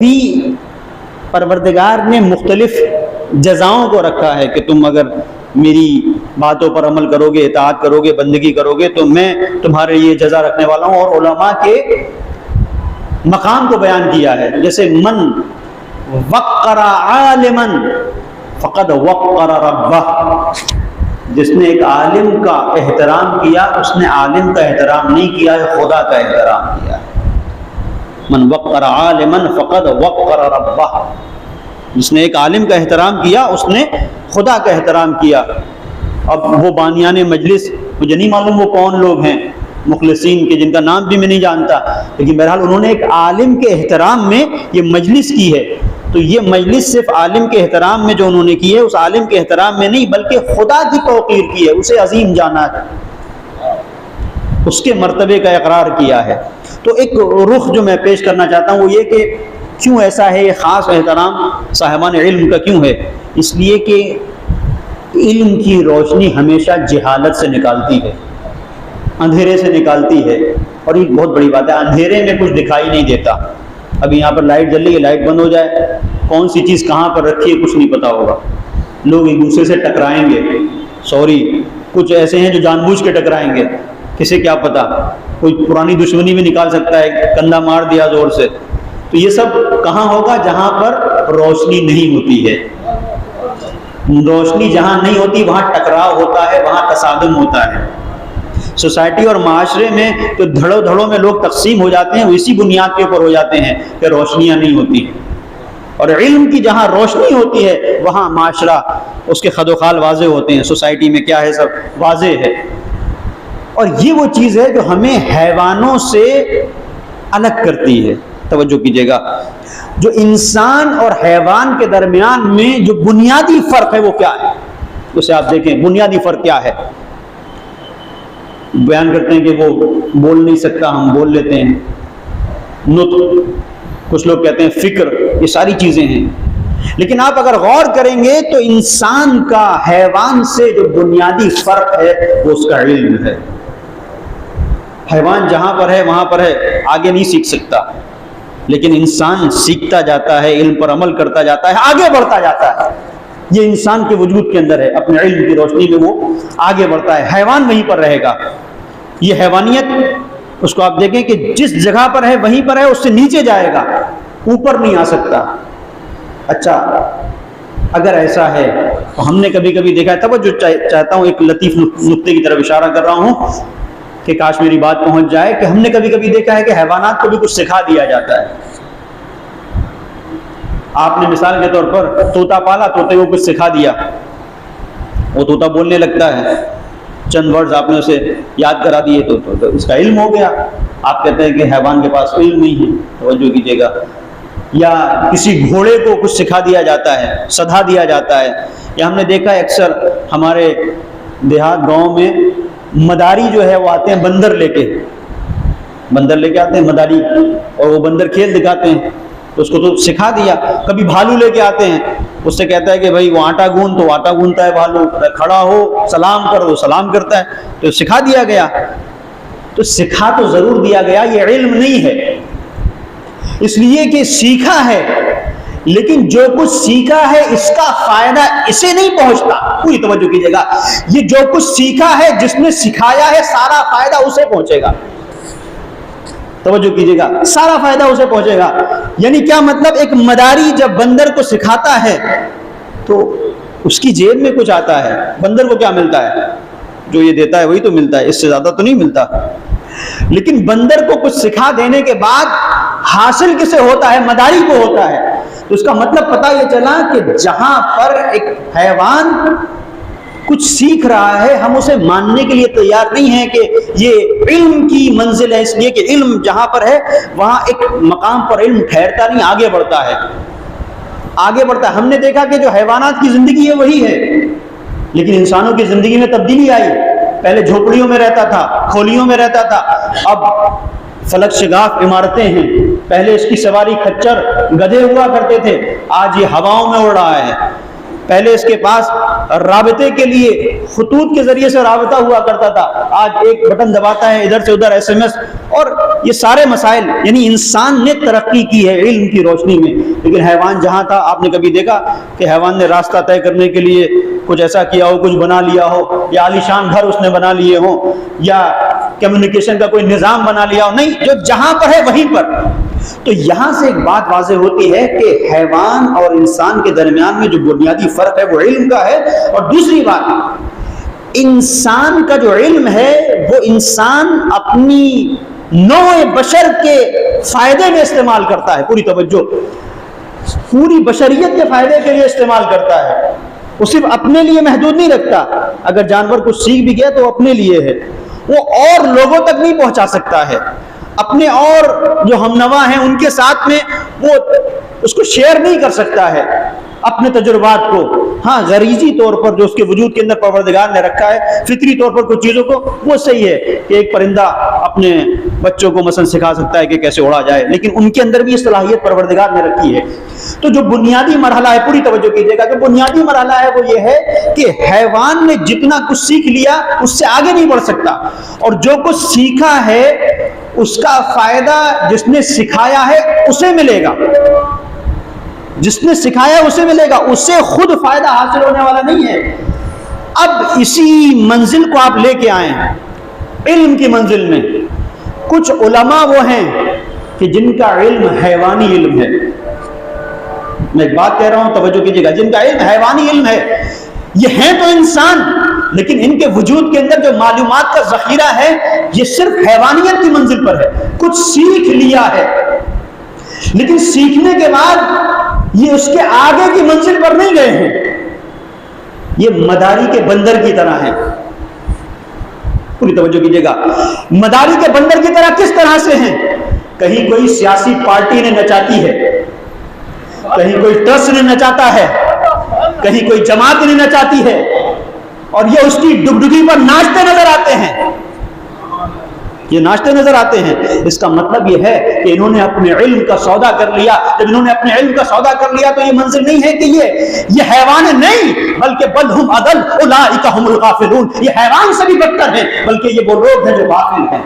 بھی پروردگار نے مختلف جزاؤں کو رکھا ہے کہ تم اگر میری باتوں پر عمل کرو گے، اطاعت کرو گے، بندگی کرو گے تو میں تمہارے لیے جزا رکھنے والا ہوں. اور علماء کے مقام کو بیان کیا ہے، جیسے من وقر عالما فقد وقر ربہ، جس نے ایک عالم کا احترام کیا اس نے عالم کا احترام نہیں کیا ہے، خدا کا احترام کیا ہے. من وقر عالما فقد وقر ربہ، جس نے ایک عالم کا احترام کیا اس نے خدا کا احترام کیا. اب وہ بانیان مجلس، مجھے نہیں معلوم وہ کون لوگ ہیں مخلصین کے، جن کا نام بھی میں نہیں جانتا، لیکن بہرحال انہوں نے ایک عالم کے احترام میں یہ مجلس کی ہے. تو یہ مجلس صرف عالم کے احترام میں جو انہوں نے کی ہے، اس عالم کے احترام میں نہیں بلکہ خدا کی توقیر کی ہے، اسے عظیم جانا ہے، اس کے مرتبے کا اقرار کیا ہے. تو ایک رخ جو میں پیش کرنا چاہتا ہوں وہ یہ کہ کیوں ایسا ہے، یہ خاص احترام صاحبان علم کا کیوں ہے؟ اس لیے کہ علم کی روشنی ہمیشہ جہالت سے نکالتی ہے، اندھیرے سے نکالتی ہے. اور یہ بہت بڑی بات ہے، اندھیرے میں کچھ دکھائی نہیں دیتا. ابھی یہاں پر لائٹ جل رہی ہے، لائٹ بند ہو جائے، کون سی چیز کہاں پر رکھی ہے کچھ نہیں پتا ہوگا. لوگ ایک دوسرے سے ٹکرائیں گے، کچھ ایسے ہیں جو جان بوجھ کے ٹکرائیں گے، کسے کیا پتا، کوئی پرانی دشمنی بھی نکال سکتا ہے، کندھا مار دیا زور سے. تو یہ سب کہاں ہوگا؟ جہاں پر روشنی نہیں ہوتی ہے. روشنی جہاں نہیں ہوتی وہاں ٹکراؤ ہوتا ہے، وہاں تصادم ہوتا ہے. سوسائٹی اور معاشرے میں تو دھڑوں دھڑوں میں لوگ تقسیم ہو جاتے ہیں، وہ اسی بنیاد کے اوپر ہو جاتے ہیں کہ روشنیاں نہیں ہوتی. اور علم کی جہاں روشنی ہوتی ہے وہاں معاشرہ، اس کے خد و خال واضح ہوتے ہیں، سوسائٹی میں کیا ہے سب واضح ہے. اور یہ وہ چیز ہے جو ہمیں حیوانوں سے الگ کرتی ہے. توجہ کیجیے گا، جو انسان اور حیوان کے درمیان میں جو بنیادی فرق ہے وہ کیا ہے؟ اسے آپ دیکھیں، بنیادی فرق کیا ہے؟ بیان کرتے ہیں کہ وہ بول نہیں سکتا، ہم بول لیتے ہیں. نطق، کچھ لوگ کہتے ہیں فکر، یہ ساری چیزیں ہیں. لیکن آپ اگر غور کریں گے تو انسان کا حیوان سے جو بنیادی فرق ہے وہ اس کا علم ہے. حیوان جہاں پر ہے وہاں پر ہے، آگے نہیں سیکھ سکتا، لیکن انسان سیکھتا جاتا ہے، علم پر عمل کرتا جاتا ہے، آگے بڑھتا جاتا ہے. یہ انسان کے وجود کے اندر ہے، اپنے علم کی روشنی میں وہ آگے بڑھتا ہے. حیوان وہیں پر رہے گا. یہ حیوانیت، اس کو آپ دیکھیں کہ جس جگہ پر ہے وہیں پر ہے، اس سے نیچے جائے گا، اوپر نہیں آ سکتا. اچھا اگر ایسا ہے تو ہم نے کبھی کبھی دیکھا ہے، توجہ چاہتا ہوں، ایک لطیف نقطے کی طرف اشارہ کر رہا ہوں کہ کاش میری بات پہنچ جائے، کہ ہم نے کبھی کبھی دیکھا ہے کہ حیوانات کو بھی کچھ سکھا دیا جاتا ہے. آپ نے مثال کے طور پر طوطا پالا، طوطے کو کچھ سکھا دیا، وہ طوطا بولنے لگتا ہے، چند ورڈز آپ نے اسے یاد کرا دیے تو اس کا علم ہو گیا. آپ کہتے ہیں کہ حیوان کے پاس علم نہیں ہے. توجہ کیجیے گا. یا کسی گھوڑے کو کچھ سکھا دیا جاتا ہے، سدھا دیا جاتا ہے. یا ہم نے دیکھا ہے اکثر ہمارے دیہات گاؤں میں مداری جو ہے وہ آتے ہیں بندر لے کے آتے ہیں مداری، اور وہ بندر کھیل دکھاتے ہیں. تو اس کو تو سکھا دیا. کبھی بھالو لے کے آتے ہیں، اس سے کہتا ہے کہ بھائی وہ آٹا گوند، تو آٹا گوندتا ہے بھالو، کھڑا ہو سلام کرو، سلام کرتا ہے. تو سکھا دیا گیا. تو سکھا تو ضرور دیا گیا، یہ علم نہیں ہے، اس لیے کہ سیکھا ہے، لیکن جو کچھ سیکھا ہے اس کا فائدہ اسے نہیں پہنچتا. پوری توجہ کیجیے گا، یہ جو کچھ سیکھا ہے، جس نے سکھایا ہے، سارا فائدہ اسے پہنچے گا. توجہ کیجیے گا، سارا فائدہ اسے پہنچے گا. یعنی کیا مطلب؟ ایک مداری جب بندر کو سکھاتا ہے تو اس کی جیب میں کچھ آتا ہے. بندر کو کیا ملتا ہے؟ جو یہ دیتا ہے وہی تو ملتا ہے، اس سے زیادہ تو نہیں ملتا. لیکن بندر کو کچھ سکھا دینے کے بعد حاصل کسے ہوتا ہے؟ مداری کو ہوتا ہے. تو اس کا مطلب پتہ یہ چلا کہ جہاں پر ایک حیوان کچھ سیکھ رہا ہے، ہم اسے ماننے کے لیے تیار نہیں ہیں کہ یہ علم کی منزل ہے، اس لیے کہ علم جہاں پر ہے وہاں ایک مقام پر علم ٹھہرتا نہیں، آگے بڑھتا ہے. آگے بڑھتا ہے. ہم نے دیکھا کہ جو حیوانات کی زندگی ہے وہی ہے، لیکن انسانوں کی زندگی میں تبدیلی آئی. پہلے جھوپڑیوں میں رہتا تھا، کھولیوں میں رہتا تھا، اب فلک شگاف عمارتیں ہیں. پہلے اس کی سواری کھچر گدھے ہوا کرتے تھے، آج یہ ہواؤں میں اڑ رہا ہے. پہلے اس کے پاس رابطے کے لیے خطوط کے ذریعے سے رابطہ ہوا کرتا تھا، آج ایک بٹن دباتا ہے، ادھر سے ادھر SMS، اور یہ سارے مسائل، یعنی انسان نے ترقی کی ہے علم کی روشنی میں۔ لیکن حیوان جہاں تھا، آپ نے کبھی دیکھا کہ حیوان نے راستہ طے کرنے کے لیے کچھ ایسا کیا ہو، کچھ بنا لیا ہو، یا عالیشان گھر اس نے بنا لیے ہوں، یا کمیونیکیشن کا کوئی نظام بنا لیا ہو؟ نہیں، جو جہاں پر ہے وہیں پر۔ تو یہاں سے ایک بات واضح ہوتی ہے کہ حیوان اور انسان کے درمیان میں جو بنیادی فرق ہے وہ علم کا ہے۔ اور دوسری بات، انسان کا جو علم ہے وہ انسان اپنی نوع بشر کے فائدے میں استعمال کرتا ہے، پوری توجہ، پوری بشریت کے فائدے کے لیے استعمال کرتا ہے، وہ صرف اپنے لیے محدود نہیں رکھتا۔ اگر جانور کچھ سیکھ بھی گیا تو وہ اپنے لیے ہے، وہ اور لوگوں تک نہیں پہنچا سکتا ہے، اپنے اور جو ہمنوا ہیں ان کے ساتھ میں وہ اس کو شیئر نہیں کر سکتا ہے اپنے تجربات کو۔ ہاں، غریزی طور پر جو اس کے وجود کے اندر پروردگار نے رکھا ہے، فطری طور پر کچھ چیزوں کو، وہ صحیح ہے کہ ایک پرندہ اپنے بچوں کو مثلا سکھا سکتا ہے کہ کیسے اڑا جائے، لیکن ان کے اندر بھی یہ صلاحیت پروردگار نے رکھی ہے۔ تو جو بنیادی مرحلہ ہے، پوری توجہ کیجیے گا کہ بنیادی مرحلہ ہے وہ یہ ہے کہ حیوان نے جتنا کچھ سیکھ لیا اس سے آگے نہیں بڑھ سکتا، اور جو کچھ سیکھا ہے اس کا فائدہ جس نے سکھایا ہے اسے ملے گا، جس نے سکھایا اسے ملے گا، اس سے خود فائدہ حاصل ہونے والا نہیں ہے۔ اب اسی منزل کو آپ لے کے آئے ہیں، علم کی منزل میں کچھ علماء وہ ہیں کہ جن کا علم حیوانی علم ہے۔ میں ایک بات کہہ رہا ہوں، توجہ کیجیے گا، جن کا علم حیوانی علم ہے، یہ ہیں تو انسان، لیکن ان کے وجود کے اندر جو معلومات کا ذخیرہ ہے یہ صرف حیوانیت کی منزل پر ہے، کچھ سیکھ لیا ہے، لیکن سیکھنے کے بعد یہ اس کے آگے کی منزل پر نہیں گئے ہیں، یہ مداری کے بندر کی طرح ہیں۔ پوری توجہ کیجیے گا، مداری کے بندر کی طرح کس طرح سے ہیں؟ کہیں کوئی سیاسی پارٹی نے نچاتی ہے، کہیں کوئی ٹرسٹ نے نچاتا ہے، کہیں کوئی جماعت نے نچاتی ہے، اور یہ اس کی ڈگڈگی پر ناچتے نظر آتے ہیں، یہ ناچتے نظر آتے ہیں۔ اس کا مطلب یہ ہے کہ انہوں نے اپنے علم کا سودا کر لیا۔ جب انہوں نے اپنے علم کا سودا کر لیا تو یہ منزل نہیں ہے کہ یہ حیوان نہیں، بلکہ بل ہم اضل اولئک هم الغافلون، یہ حیوان سے بھی بدتر ہیں، بلکہ یہ وہ لوگ ہیں جو غافل ہیں۔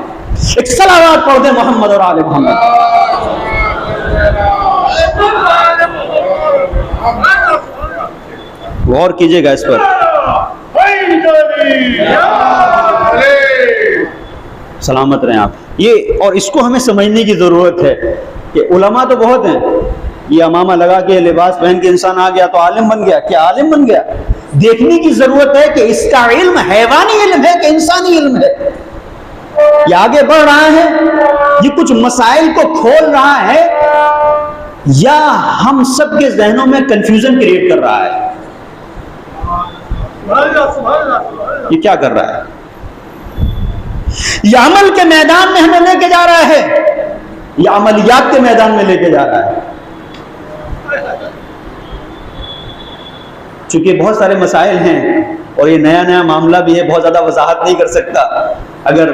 ایک صلوات پڑھ دیں محمد اور آل محمد۔ غور کیجئے گا اس پر، سلامت رہیں آپ۔ یہ اور اس کو ہمیں سمجھنے کی ضرورت ہے کہ علماء تو بہت ہیں، یہ امامہ لگا کے لباس پہن کے انسان آ گیا تو عالم بن گیا، کیا عالم بن گیا؟ دیکھنے کی ضرورت ہے کہ اس کا علم حیوانی علم ہے کہ انسانی علم ہے، یہ آگے بڑھ رہا ہے، یہ کچھ مسائل کو کھول رہا ہے، یا ہم سب کے ذہنوں میں کنفیوژن کریٹ کر رہا ہے؟ یہ کیا کر رہا ہے؟ یہ عمل کے میدان میں ہمیں لے کے جا رہا ہے، یہ عملیات کے میدان میں لے کے جا رہا ہے؟ چونکہ بہت سارے مسائل ہیں اور یہ نیا معاملہ بھی ہے، بہت زیادہ وضاحت نہیں کر سکتا، اگر